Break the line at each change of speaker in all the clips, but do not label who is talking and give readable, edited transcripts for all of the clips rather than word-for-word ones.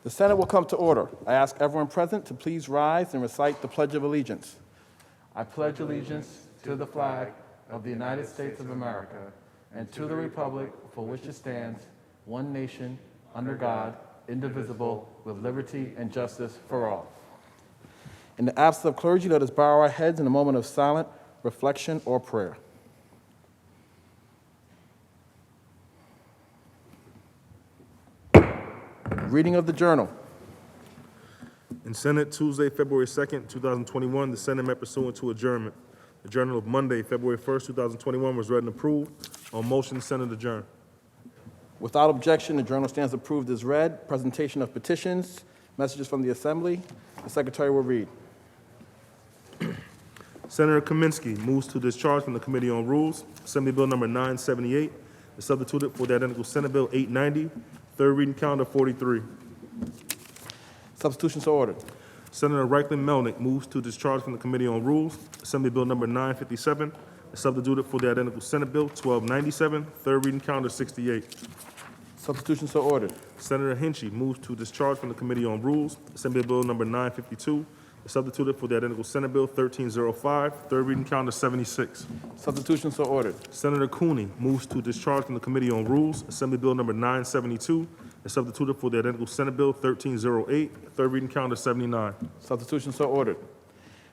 The Senate will come to order. I ask everyone present to please rise and recite the Pledge of Allegiance. I pledge allegiance to the flag of the United States of America and to the republic for which it stands, one nation, under God, indivisible, with liberty and justice for all. In the absence of clergy, let us bow our heads in a moment of silent reflection or prayer. Reading of the journal.
In Senate, Tuesday, February 2nd, 2021, the Senate met pursuant to adjournment. The journal of Monday, February 1st, 2021 was read and approved. On motion, Senate adjourned.
Without objection, the journal stands approved as read. Presentation of petitions, messages from the Assembly. The Secretary will read.
Senator Kaminsky moves to discharge from the Committee on Rules Assembly Bill number 978, is substituted for the identical Senate Bill 890, third reading calendar 43.
Substitutions are ordered.
Senator Reichlin Melnick moves to discharge from the Committee on Rules Assembly Bill number 957, is substituted for the identical Senate Bill 1297, third reading calendar 68.
Substitutions are ordered.
Senator Hinchey moves to discharge from the Committee on Rules Assembly Bill number 952, is substituted for the identical Senate Bill 1305, third reading calendar 76.
Substitutions are ordered.
Senator Cooney moves to discharge from the Committee on Rules Assembly Bill number 972, is substituted for the identical Senate Bill 1308, third reading calendar 79.
Substitutions are ordered.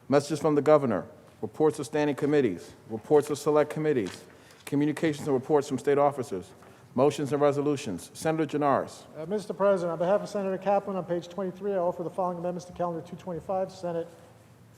Messages from the Governor, reports of standing committees, reports of select committees, communications and reports from state officers, motions and resolutions. Senator Janaris.
Mr. President, on behalf of Senator Kaplan, on page 23, I offer the following amendments to Calendar 225, Senate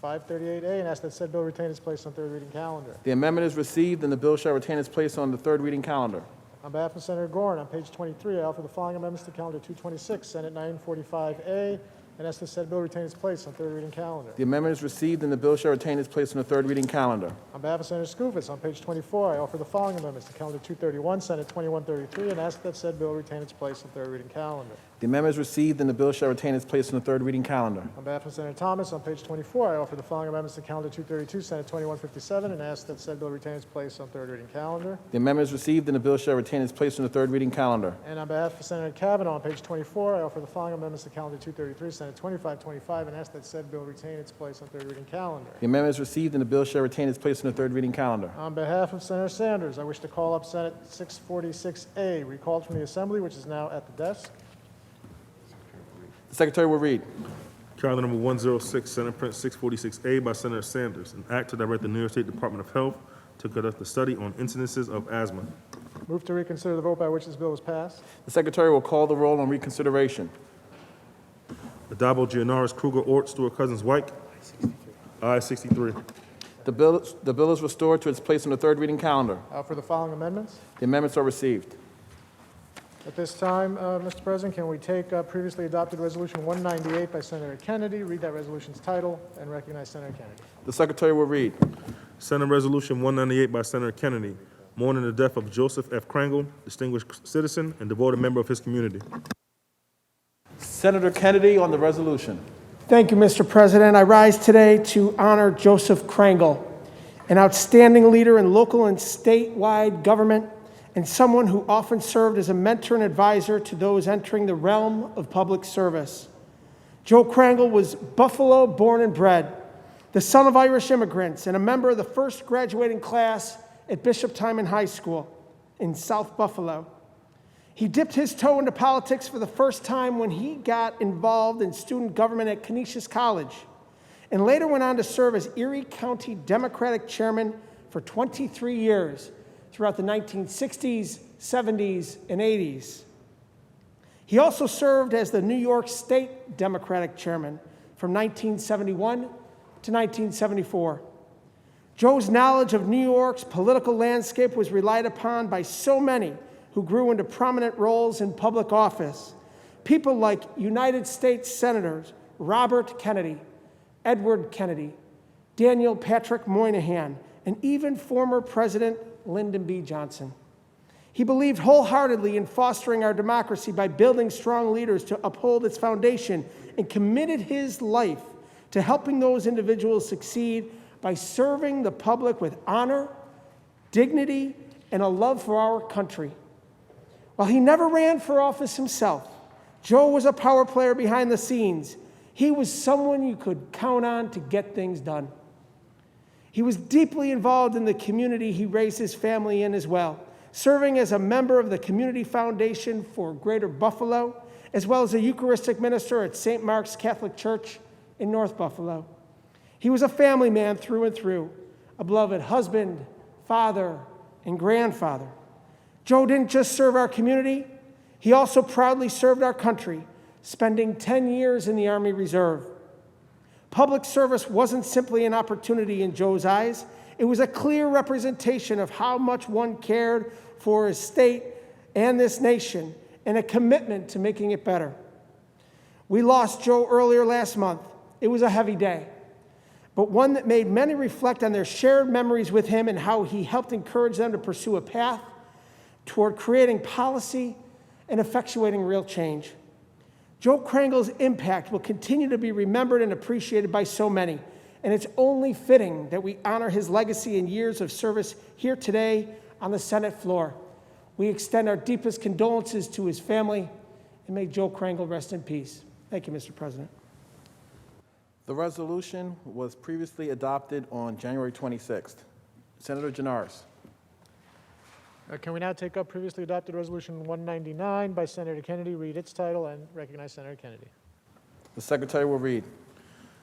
538A, and ask that said bill retain its place on third reading calendar.
The amendment is received and the bill shall retain its place on the third reading calendar.
On behalf of Senator Gorin, on page 23, I offer the following amendments to Calendar 226, Senate 945A, and ask that said bill retain its place on third reading calendar.
The amendment is received and the bill shall retain its place on the third reading calendar.
On behalf of Senator Skoufis, on page 24, I offer the following amendments to Calendar 231, Senate 2133, and ask that said bill retain its place on third reading calendar.
The amendment is received and the bill shall retain its place on the third reading calendar.
On behalf of Senator Thomas, on page 24, I offer the following amendments to Calendar 232, Senate 2157, and ask that said bill retain its place on third reading calendar.
The amendment is received and the bill shall retain its place on the third reading calendar.
And on behalf of Senator Kavanaugh, on page 24, I offer the following amendments to Calendar 233, Senate 2525, and ask that said bill retain its place on third reading calendar.
The amendment is received and the bill shall retain its place on the third reading calendar.
On behalf of Senator Sanders, I wish to call up Senate 646A, recalled from the Assembly, which is now at the desk.
The Secretary will read.
Calendar number 106, Senate Print 646A by Senator Sanders, an act to direct the New York State Department of Health to conduct a study on incidences of asthma.
Move to reconsider the vote by which this bill was passed.
The Secretary will call the roll on reconsideration.
Addabbo, Gianaris, Kruger, Ort, Stewart, Cousins, White. Aye, 63.
The bill is restored to its place on the third reading calendar.
I offer the following amendments.
The amendments are received.
At this time, Mr. President, can we take previously adopted Resolution 198 by Senator Kennedy, read that resolution's title, and recognize Senator Kennedy.
The Secretary will read.
Senate Resolution 198 by Senator Kennedy, mourning the death of Joseph F. Krangle, distinguished citizen and devoted member of his community.
Senator Kennedy on the resolution.
Thank you, Mr. President. I rise today to honor Joseph Krangle, an outstanding leader in local and statewide government and someone who often served as a mentor and advisor to those entering the realm of public service. Joe Krangle was Buffalo born and bred, the son of Irish immigrants, and a member of the first graduating class at Bishop Timon High School in South Buffalo. He dipped his toe into politics for the first time when he got involved in student government at Canisius College, and later went on to serve as Erie County Democratic chairman for 23 years throughout the 1960s, 70s, and 80s. He also served as the New York State Democratic chairman from 1971 to 1974. Joe's knowledge of New York's political landscape was relied upon by so many who grew into prominent roles in public office. People like United States Senators Robert Kennedy, Edward Kennedy, Daniel Patrick Moynihan, and even former President Lyndon B. Johnson. He believed wholeheartedly in fostering our democracy by building strong leaders to uphold its foundation, and committed his life to helping those individuals succeed by serving the public with honor, dignity, and a love for our country. While he never ran for office himself, Joe was a power player behind the scenes. He was someone you could count on to get things done. He was deeply involved in the community he raised his family in as well, serving as a member of the Community Foundation for Greater Buffalo, as well as a Eucharistic minister at St. Mark's Catholic Church in North Buffalo. He was a family man through and through, a beloved husband, father, and grandfather. Joe didn't just serve our community, he also proudly served our country, spending 10 years in the Army Reserve. Public service wasn't simply an opportunity in Joe's eyes, it was a clear representation of how much one cared for his state and this nation, and a commitment to making it better. We lost Joe earlier last month. It was a heavy day, but one that made many reflect on their shared memories with him and how he helped encourage them to pursue a path toward creating policy and effectuating real change. Joe Krangle's impact will continue to be remembered and appreciated by so many, and it's only fitting that we honor his legacy and years of service here today on the Senate floor. We extend our deepest condolences to his family, and may Joe Krangle rest in peace. Thank you, Mr. President.
The resolution was previously adopted on January 26th. Senator Janaris.
Can we now take up previously adopted Resolution 199 by Senator Kennedy, read its title, and recognize Senator Kennedy?
The Secretary will read.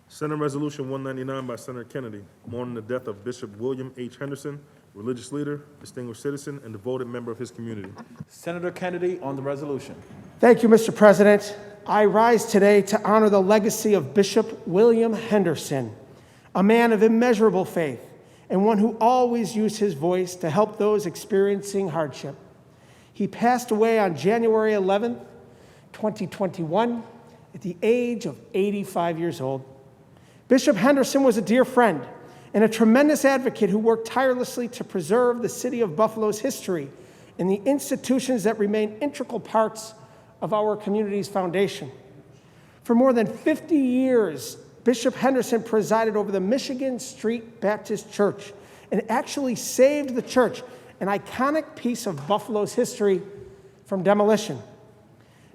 Senate Resolution 199 by Senator Kennedy, mourning the death of Bishop William H. Henderson, religious leader, distinguished citizen, and devoted member of his community.
Senator Kennedy on the resolution.
Thank you, Mr. President. I rise today to honor the legacy of Bishop William Henderson, a man of immeasurable faith and one who always used his voice to help those experiencing hardship. He passed away on January 11th, 2021, at the age of 85 years old. Bishop Henderson was a dear friend and a tremendous advocate who worked tirelessly to preserve the city of Buffalo's history and the institutions that remain integral parts of our community's foundation. For more than 50 years, Bishop Henderson presided over the Michigan Street Baptist Church and actually saved the church, an iconic piece of Buffalo's history, from demolition.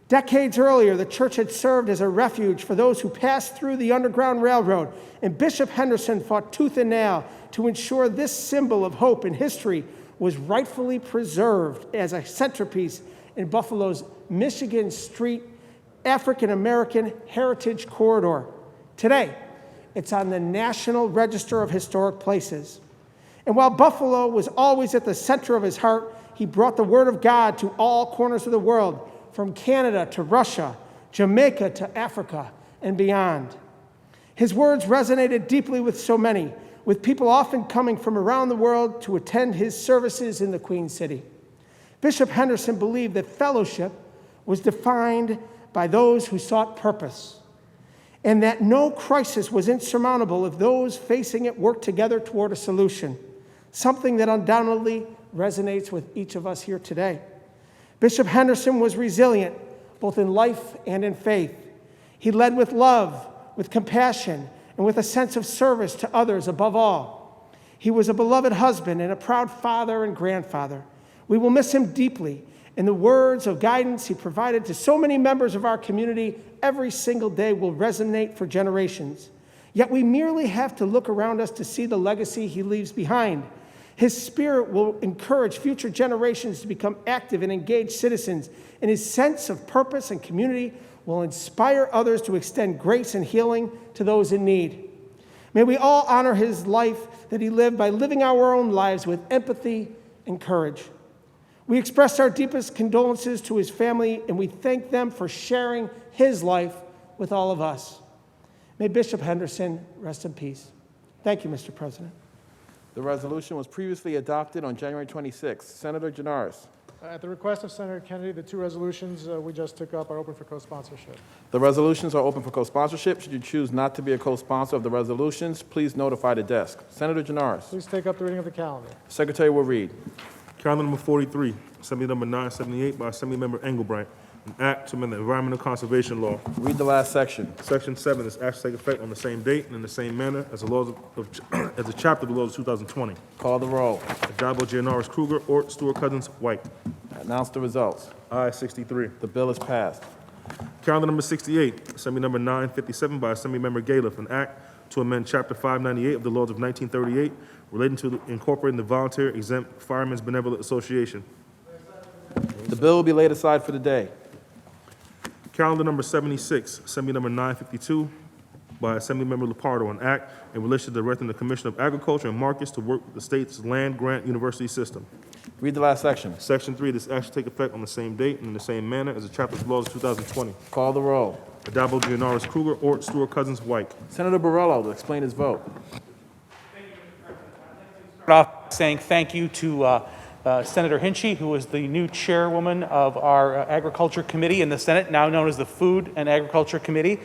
Decades earlier, the church had served as a refuge for those who passed through the Underground Railroad, and Bishop Henderson fought tooth and nail to ensure this symbol of hope and history was rightfully preserved as a centerpiece in Buffalo's Michigan Street African American Heritage Corridor. Today, it's on the National Register of Historic Places. And while Buffalo was always at the center of his heart, he brought the word of God to all corners of the world, from Canada to Russia, Jamaica to Africa, and beyond. His words resonated deeply with so many, with people often coming from around the world to attend his services in the Queen City. Bishop Henderson believed that fellowship was defined by those who sought purpose, and that no crisis was insurmountable if those facing it worked together toward a solution, something that undoubtedly resonates with each of us here today. Bishop Henderson was resilient, both in life and in faith. He led with love, with compassion, and with a sense of service to others above all. He was a beloved husband and a proud father and grandfather. We will miss him deeply, and the words of guidance he provided to so many members of our community every single day will resonate for generations. Yet we merely have to look around us to see the legacy he leaves behind. His spirit will encourage future generations to become active and engaged citizens, and his sense of purpose and community will inspire others to extend grace and healing to those in need. May we all honor his life that he lived by living our own lives with empathy and courage. We express our deepest condolences to his family, and we thank them for sharing his life with all of us. May Bishop Henderson rest in peace. Thank you, Mr. President.
The resolution was previously adopted on January 26th. Senator Janaris.
At the request of Senator Kennedy, the two resolutions we just took up are open for co-sponsorship.
The resolutions are open for co-sponsorship. Should you choose not to be a co-sponsor of the resolutions, please notify the desk. Senator Janaris.
Please take up the reading of the calendar.
Secretary will read.
Calendar number 43, Assembly number 978 by Assemblymember Engelbrecht, an act to amend the Environmental Conservation Law.
Read the last section.
Section 7 is act to take effect on the same date and in the same manner as the laws as the chapter of the laws of 2020.
Call the roll.
Ajabo, Gianaris, Kruger, Ort, Stewart, Cousins, White.
Announce the results.
Ayes 63.
The bill is passed.
Calendar number 68, Assembly number 957 by Assemblymember Galiff, an act to amend Chapter 598 of the laws of 1938 relating to incorporating the Volunteer Exempt Firemen's Benevolent Association.
The bill will be laid aside for the day.
Calendar number 76, Assembly number 952 by Assemblymember Lupardo, an act in relation to directing the Commission of Agriculture and Markets to work with the state's land grant university system.
Read the last section.
Section 3, this act shall take effect on the same date and in the same manner as the chapter of laws of 2020.
Call the roll.
Addabbo, Gianaris, Kruger, Ort, Stewart, Cousins, White.
Senator Borrello to explain his vote.
Start off saying thank you to Senator Hinchey, who is the new chairwoman of our Agriculture Committee in the Senate, now known as the Food and Agriculture Committee.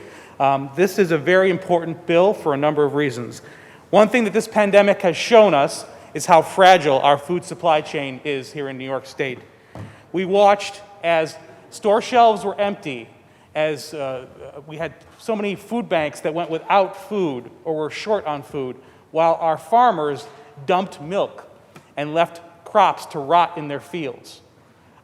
This is a very important bill for a number of reasons. One thing that this pandemic has shown us is how fragile our food supply chain is here in New York State. We watched as store shelves were empty, as we had so many food banks that went without food or were short on food, while our farmers dumped milk and left crops to rot in their fields.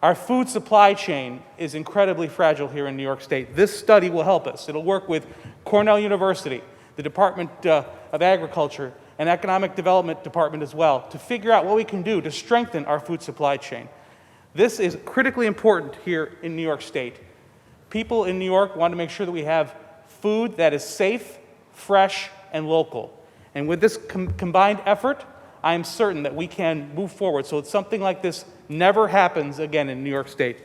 Our food supply chain is incredibly fragile here in New York State. This study will help us. It'll work with Cornell University, the Department of Agriculture, and Economic Development Department as well, to figure out what we can do to strengthen our food supply chain. This is critically important here in New York State. People in New York want to make sure that we have food that is safe, fresh, and local. And with this combined effort, I am certain that we can move forward so that something like this never happens again in New York State.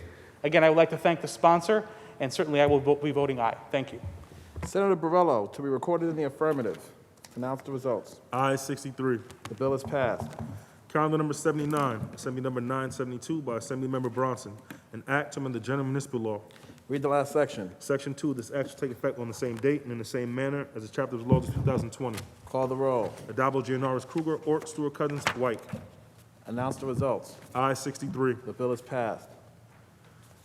Again, I would like to thank the sponsor, and certainly I will be voting aye. Thank you.
Senator Borrello to be recorded in the affirmative. Announce the results.
Ayes 63.
The bill is passed.
Calendar number 79, Assembly number 972 by Assemblymember Bronson, an act to amend the general municipal law.
Read the last section.
Section 2, this act shall take effect on the same date and in the same manner as the chapter of laws of 2020.
Call the roll.
Addabbo, Gianaris, Kruger, Ort, Stewart, Cousins, White.
Announce the results.
Ayes 63.
The bill is passed.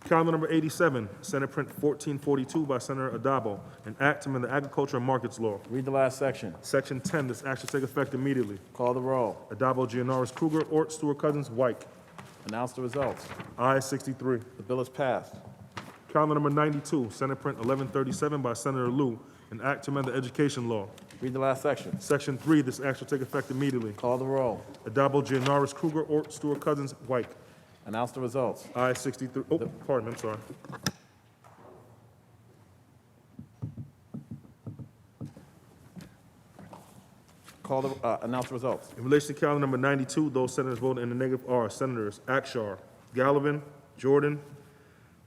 Calendar number 87, Senate Print 1442 by Senator Addabbo, an act to amend the agriculture and markets law.
Read the last section.
Section 10, this act shall take effect immediately.
Call the roll.
Addabbo, Gianaris, Kruger, Ort, Stewart, Cousins, White.
Announce the results.
Ayes 63.
The bill is passed.
Calendar number 92, Senate Print 1137 by Senator Liu, an act to amend the education law.
Read the last section.
Section 3, this act shall take effect immediately.
Call the roll.
Addabbo, Gianaris, Kruger, Ort, Stewart, Cousins, White.
Announce the results.
Ayes 63. Oh, pardon me, I'm sorry.
Call the, announce the results.
In relation to calendar number 92, those senators voting in the negative are Senators Akshar, Gallivan, Jordan,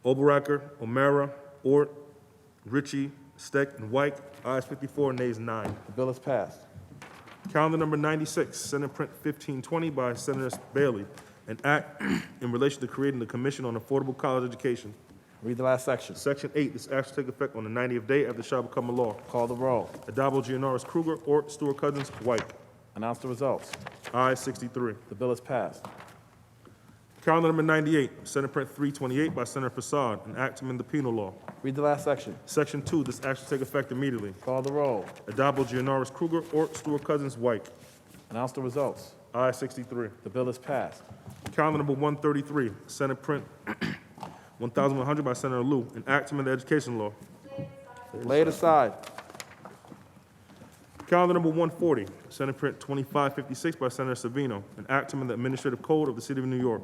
Oberacker, O'Mara, Ort, Ritchie, Steck, and White. Ayes 54, nays 9.
The bill is passed.
Calendar number 96, Senate Print 1520 by Senator Bailey, an act in relation to creating the Commission on Affordable College Education.
Read the last section.
Section 8, this act shall take effect on the 90th day after it shall become a law.
Call the roll.
Addabbo, Gianaris, Kruger, Ort, Stewart, Cousins, White.
Announce the results.
Ayes 63.
The bill is passed.
Calendar number 98, Senate Print 328 by Senator Fasad, an act to amend the penal law.
Read the last section.
Section 2, this act shall take effect immediately.
Call the roll.
Addabbo, Gianaris, Kruger, Ort, Stewart, Cousins, White.
Announce the results.
Ayes 63.
The bill is passed.
Calendar number 133, Senate Print 1100 by Senator Liu, an act to amend the education law.
Lay it aside.
Calendar number 140, Senate Print 2556 by Senator Savino, an act to amend the administrative code of the city of New York.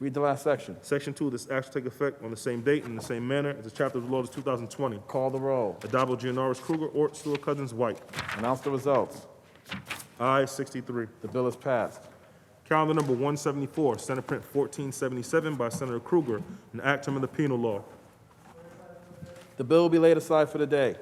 Read the last section.
Section 2, this act shall take effect on the same date and in the same manner as the chapter of the law of 2020.
Call the roll.
Addabbo, Gianaris, Kruger, Ort, Stewart, Cousins, White.
Announce the results.
Ayes 63.
The bill is passed.
Calendar number 174, Senate Print 1477 by Senator Kruger, an act to amend the penal law.
The bill will be laid aside for the day.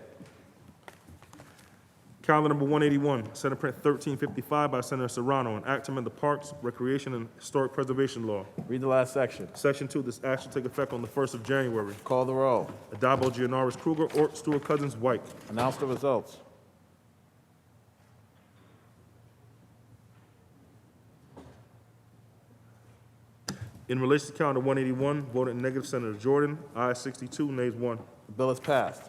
Calendar number 181, Senate Print 1355 by Senator Serrano, an act to amend the Parks, Recreation, and Historic Preservation Law.
Read the last section.
Section 2, this act shall take effect on the 1st of January.
Call the roll.
Addabbo, Gianaris, Kruger, Ort, Stewart, Cousins, White.
Announce the results.
In relation to calendar 181, voted in negative, Senator Jordan. Ayes 62, nays 1.
The bill is passed.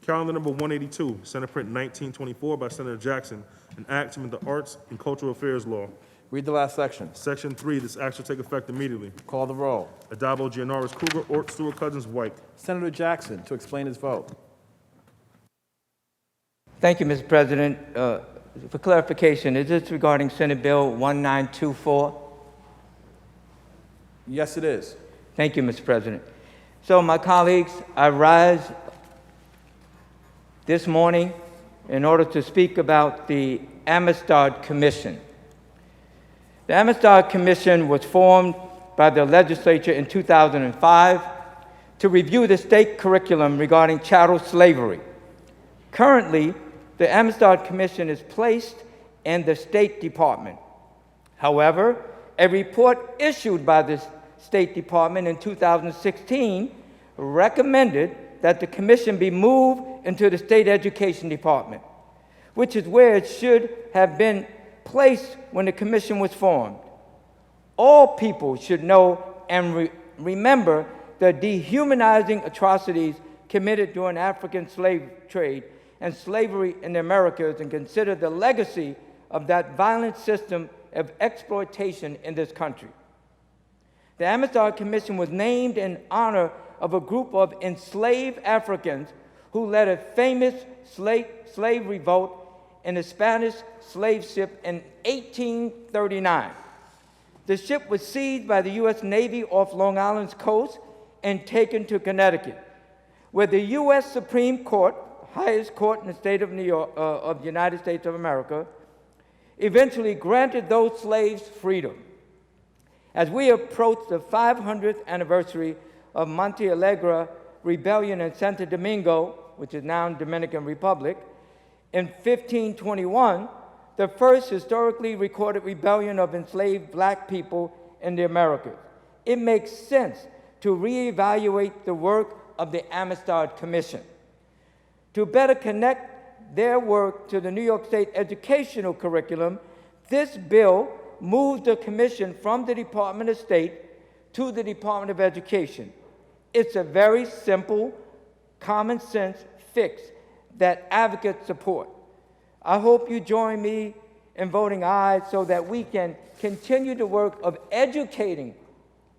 Calendar number 182, Senate Print 1924 by Senator Jackson, an act to amend the Arts and Cultural Affairs Law.
Read the last section.
Section 3, this act shall take effect immediately.
Call the roll.
Adabo, Gianaris, Kruger, Ort, Stewart Cousins, White.
Senator Jackson to explain his vote.
Thank you, Mr. President. For clarification, is this regarding Senate Bill 1924?
Yes, it is.
Thank you, Mr. President. So, my colleagues, I rise this morning in order to speak about the Amistad Commission. The Amistad Commission was formed by the legislature in 2005 to review the state curriculum regarding chattel slavery. Currently, the Amistad Commission is placed in the State Department. However, a report issued by the State Department in 2016 recommended that the commission be moved into the State Education Department, which is where it should have been placed when the commission was formed. All people should know and remember the dehumanizing atrocities committed during African slave trade and slavery in the Americas, and consider the legacy of that violent system of exploitation in this country. The Amistad Commission was named in honor of a group of enslaved Africans who led a famous slave revolt in a Spanish slave ship in 1839. The ship was seized by the U.S. Navy off Long Island's coast and taken to Connecticut, where the U.S. Supreme Court, highest court in the state of New York, of the United States of America, eventually granted those slaves freedom. As we approach the 500th anniversary of Monte Alegre Rebellion in Santo Domingo, which is now in Dominican Republic, in 1521, the first historically recorded rebellion of enslaved black people in the Americas, it makes sense to reevaluate the work of the Amistad Commission. To better connect their work to the New York State educational curriculum, this bill moves the commission from the Department of State to the Department of Education. It's a very simple, common sense fix that advocates support. I hope you join me in voting aye so that we can continue the work of educating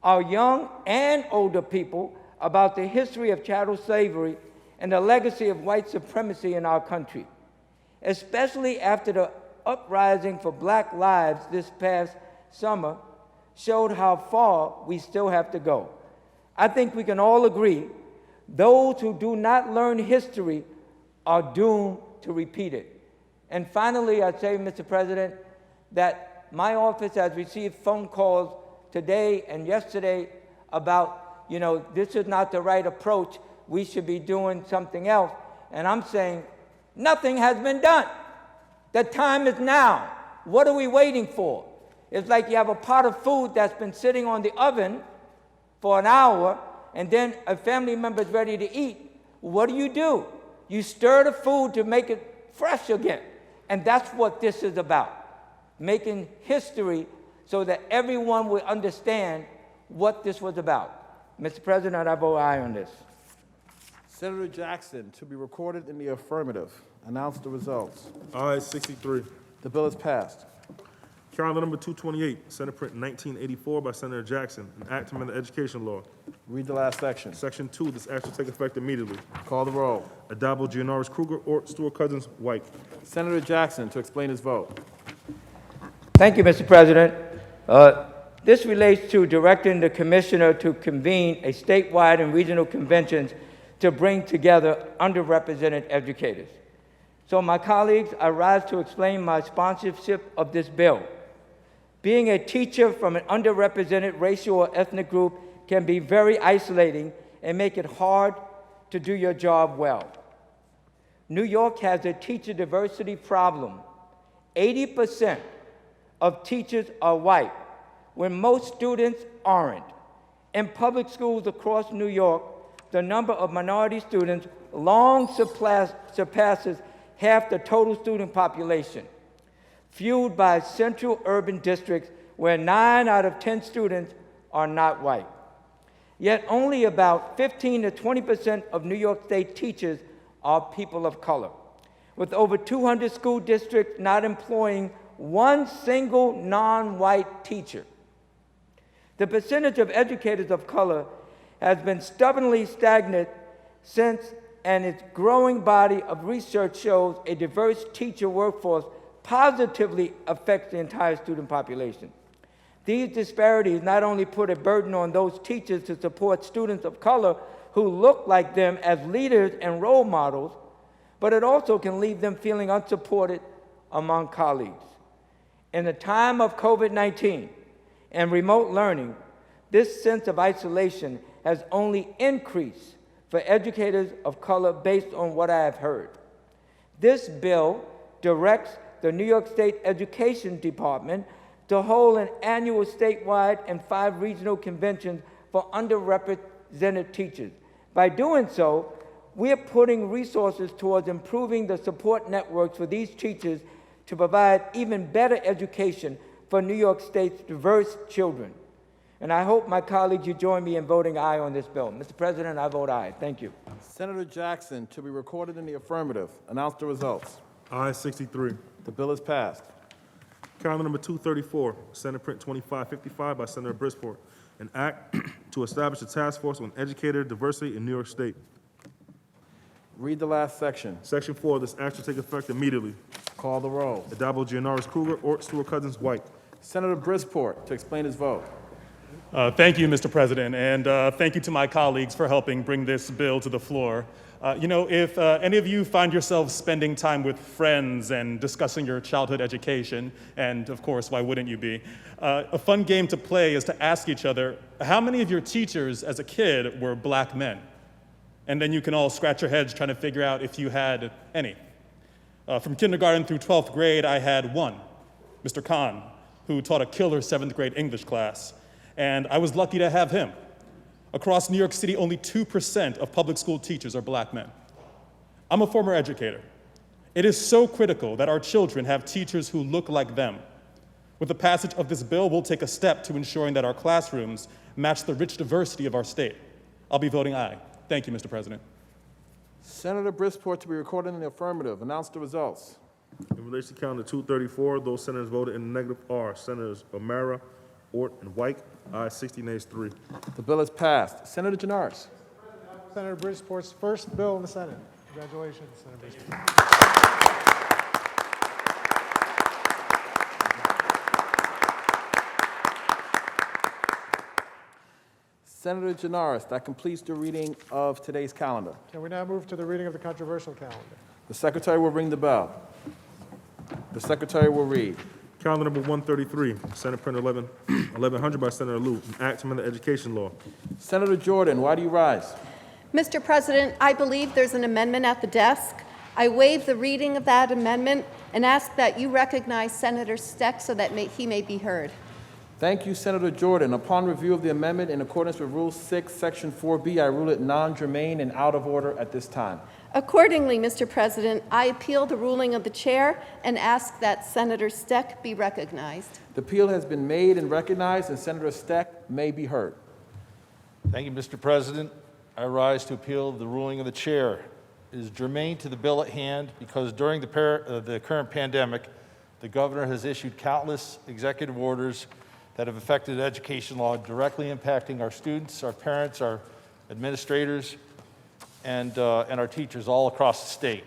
our young and older people about the history of chattel slavery and the legacy of white supremacy in our country, especially after the uprising for Black lives this past summer showed how far we still have to go. I think we can all agree those who do not learn history are doomed to repeat it. And finally, I'd say, Mr. President, that my office has received phone calls today and yesterday about, this is not the right approach. We should be doing something else. And I'm saying, nothing has been done. The time is now. What are we waiting for? It's like you have a pot of food that's been sitting on the oven for an hour, and then a family member is ready to eat. What do? You stir the food to make it fresh again. And that's what this is about, making history so that everyone will understand what this was about. Mr. President, I vote aye on this.
Senator Jackson to be recorded in the affirmative. Announce the results.
Ayes 63.
The bill is passed.
Calendar number 228, Senate Print 1984 by Senator Jackson, an act to amend the education law.
Read the last section.
Section 2, this act shall take effect immediately.
Call the roll.
Adabo, Gianaris, Kruger, Ort, Stewart Cousins, White.
Senator Jackson to explain his vote.
Thank you, Mr. President. This relates to directing the commissioner to convene a statewide and regional conventions to bring together underrepresented educators. So, my colleagues, I rise to explain my sponsorship of this bill. Being a teacher from an underrepresented racial or ethnic group can be very isolating and make it hard to do your job well. New York has a teacher diversity problem. 80% of teachers are white, when most students aren't. In public schools across New York, the number of minority students long surpasses half the total student population, fueled by central urban districts where 9 out of 10 students are not white. Yet only about 15 to 20% of New York State teachers are people of color, with over 200 school districts not employing one single non-white teacher. The percentage of educators of color has been stubbornly stagnant since, and its growing body of research shows a diverse teacher workforce positively affects the entire student population. These disparities not only put a burden on those teachers to support students of color who look like them as leaders and role models, but it also can leave them feeling unsupported among colleagues. In the time of COVID-19 and remote learning, this sense of isolation has only increased for educators of color based on what I have heard. This bill directs the New York State Education Department to hold an annual statewide and 5 regional conventions for underrepresented teachers. By doing so, we are putting resources towards improving the support networks for these teachers to provide even better education for New York State's diverse children. And I hope, my colleagues, you join me in voting aye on this bill. Mr. President, I vote aye. Thank you.
Senator Jackson, to be recorded in the affirmative. Announce the results.
Ayes 63.
The bill is passed.
Calendar number 234, Senate Print 2555 by Senator Bridgeport, an act to establish a task force on educator diversity in New York State.
Read the last section.
Section 4, this act shall take effect immediately.
Call the roll.
Addabbo, Gianaris, Kruger, Ort, Stewart, Cousins, White.
Senator Bridgeport to explain his vote.
Thank you, Mr. President, and thank you to my colleagues for helping bring this bill to the floor. If any of you find yourselves spending time with friends and discussing your childhood education, and of course, why wouldn't you be, a fun game to play is to ask each other, how many of your teachers as a kid were black men? And then you can all scratch your heads trying to figure out if you had any. From kindergarten through 12th grade, I had one, Mr. Khan, who taught a killer 7th grade English class. And I was lucky to have him. Across New York City, only 2% of public school teachers are black men. I'm a former educator. It is so critical that our children have teachers who look like them. With the passage of this bill, we'll take a step to ensuring that our classrooms match the rich diversity of our state. I'll be voting aye. Thank you, Mr. President.
Senator Bridgeport to be recorded in the affirmative. Announce the results.
In relation to calendar 234, those senators voted in the negative are Senators O'Mara, Ort, and White. Ayes 60, nays 3.
The bill is passed. Senator Gianaris.
Senator Bridgeport's first bill in the Senate. Congratulations, Senator Bridgeport.
Senator Gianaris, that completes the reading of today's calendar.
Can we now move to the reading of the controversial calendar?
The secretary will ring the bell. The secretary will read.
Calendar number 133, Senate Print 1100 by Senator Lieu, an act to amend the education law.
Senator Jordan, why do you rise?
Mr. President, I believe there's an amendment at the desk. I waive the reading of that amendment and ask that you recognize Senator Steck so that he may be heard.
Thank you, Senator Jordan. Upon review of the amendment in accordance with Rule 6, Section 4B, I rule it non-germane and out of order at this time.
Accordingly, Mr. President, I appeal the ruling of the chair and ask that Senator Steck be recognized.
The appeal has been made and recognized, and Senator Steck may be heard.
Thank you, Mr. President. I rise to appeal the ruling of the chair. It is germane to the bill at hand because during the current pandemic, the governor has issued countless executive orders that have affected education law, directly impacting our students, our parents, our administrators, and our teachers all across the state.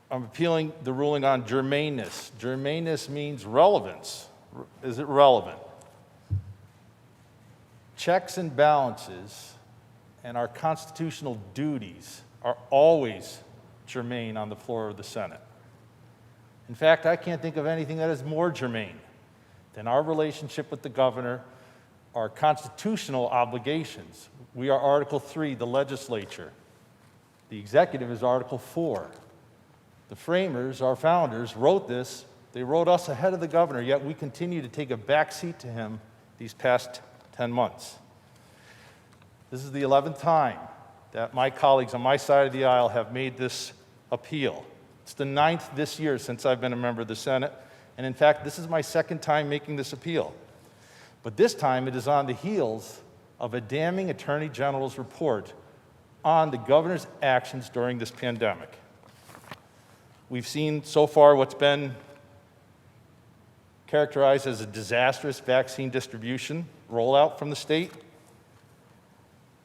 I'm appealing the ruling on germaneness. Germaneness means relevance. Is it relevant? Checks and balances and our constitutional duties are always germane on the floor of the Senate. In fact, I can't think of anything that is more germane than our relationship with the governor, our constitutional obligations. We are Article 3, the legislature. The executive is Article 4. The framers, our founders, wrote this. They wrote us ahead of the governor, yet we continue to take a backseat to him these past 10 months. This is the 11th time that my colleagues on my side of the aisle have made this appeal. It's the 9th this year since I've been a member of the Senate, and in fact, this is my 2nd time making this appeal. But this time it is on the heels of a damning Attorney General's report on the governor's actions during this pandemic. We've seen so far what's been characterized as a disastrous vaccine distribution rollout from the state.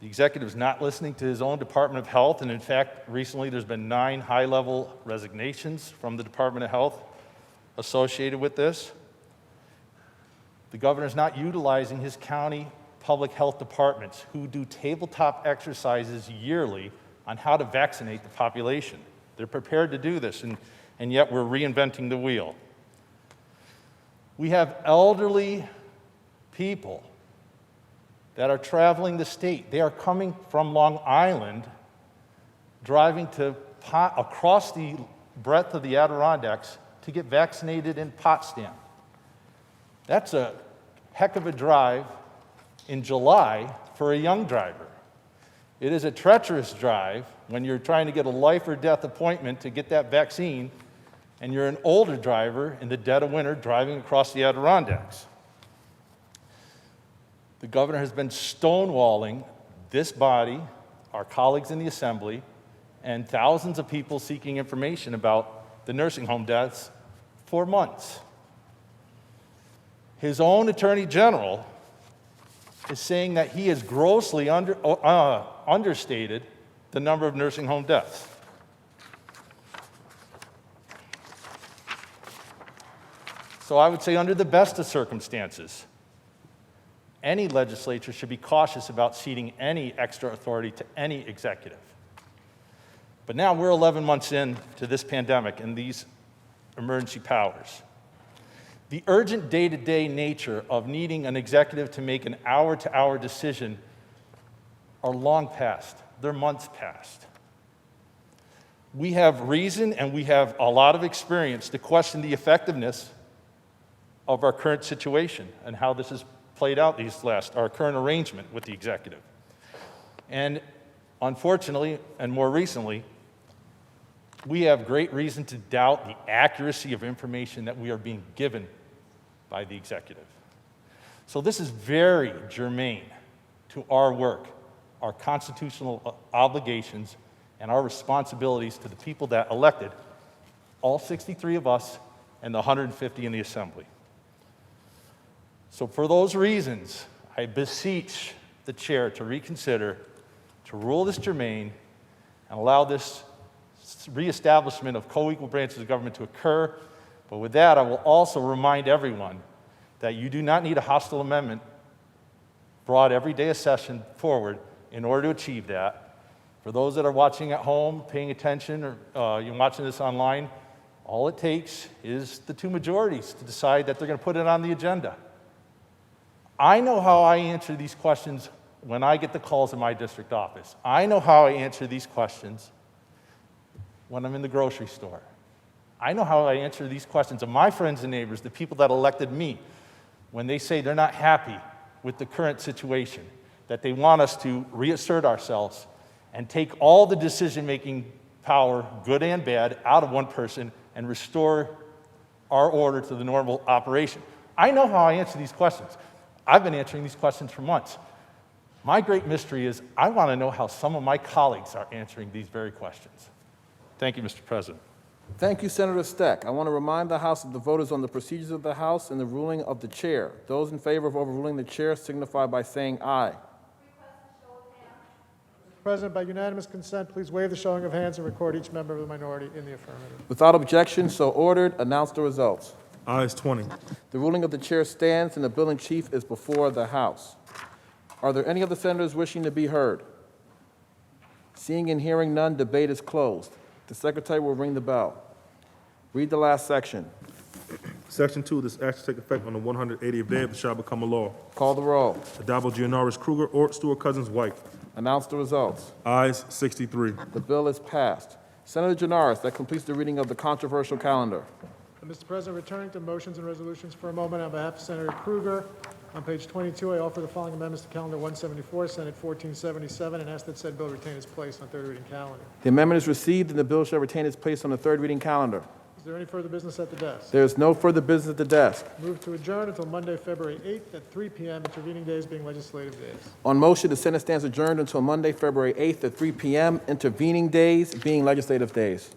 The executive is not listening to his own Department of Health, and in fact, recently there's been 9 high-level resignations from the Department of Health associated with this. The governor's not utilizing his county public health departments, who do tabletop exercises yearly on how to vaccinate the population. They're prepared to do this, and yet we're reinventing the wheel. We have elderly people that are traveling the state. They are coming from Long Island, driving across the breadth of the Adirondacks to get vaccinated in Potsdam. That's a heck of a drive in July for a young driver. It is a treacherous drive when you're trying to get a life or death appointment to get that vaccine, and you're an older driver in the dead of winter driving across the Adirondacks. The governor has been stonewalling this body, our colleagues in the Assembly, and thousands of people seeking information about the nursing home deaths for months. His own Attorney General is saying that he has grossly understated the number of nursing home deaths. So I would say under the best of circumstances, any legislature should be cautious about ceding any extra authority to any executive. But now we're 11 months into this pandemic and these emergency powers. The urgent day-to-day nature of needing an executive to make an hour-to-hour decision are long past. They're months past. We have reason and we have a lot of experience to question the effectiveness of our current situation and how this has played out our current arrangement with the executive. And unfortunately, and more recently, we have great reason to doubt the accuracy of information that we are being given by the executive. So this is very germane to our work, our constitutional obligations, and our responsibilities to the people that elected all 63 of us and the 150 in the Assembly. So for those reasons, I beseech the chair to reconsider, to rule this germane, and allow this reestablishment of co-equal branches of government to occur. But with that, I will also remind everyone that you do not need a hostile amendment brought every day of session forward in order to achieve that. For those that are watching at home, paying attention, or you're watching this online, all it takes is the 2 majorities to decide that they're going to put it on the agenda. I know how I answer these questions when I get the calls in my district office. I know how I answer these questions when I'm in the grocery store. I know how I answer these questions of my friends and neighbors, the people that elected me, when they say they're not happy with the current situation, that they want us to reassert ourselves and take all the decision-making power, good and bad, out of one person and restore our order to the normal operation. I know how I answer these questions. I've been answering these questions for months. My great mystery is I want to know how some of my colleagues are answering these very questions. Thank you, Mr. President.
Thank you, Senator Steck. I want to remind the House of the voters on the procedures of the House and the ruling of the chair. Those in favor of overruling the chair signify by saying aye.
Mr. President, by unanimous consent, please waive the showing of hands and record each member of the minority in the affirmative.
Without objection, so ordered. Announce the results.
Ayes 20.
The ruling of the chair stands and the bill in chief is before the House. Are there any other senators wishing to be heard? Seeing and hearing none, debate is closed. The secretary will ring the bell. Read the last section.
Section 2, this act shall take effect on the 180th day and shall become a law.
Call the roll.
Adabo, Gianaris, Kruger, Ort, Stewart, Cousins, White.
Announce the results.
Ayes 63.
The bill is passed. Senator Gianaris, that completes the reading of the controversial calendar.
Mr. President, returning to motions and resolutions for a moment on behalf of Senator Kruger, on page 22, I offer the following amendments to Calendar 174, Senate 1477, and ask that said bill retain its place on third reading calendar.
The amendment is received and the bill shall retain its place on the third reading calendar.
Is there any further business at the desk?
There is no further business at the desk.
Move to adjourn until Monday, February 8th at 3 p.m., intervening days being legislative days.
On motion, the Senate stands adjourned until Monday, February 8th at 3 p.m., intervening days being legislative days.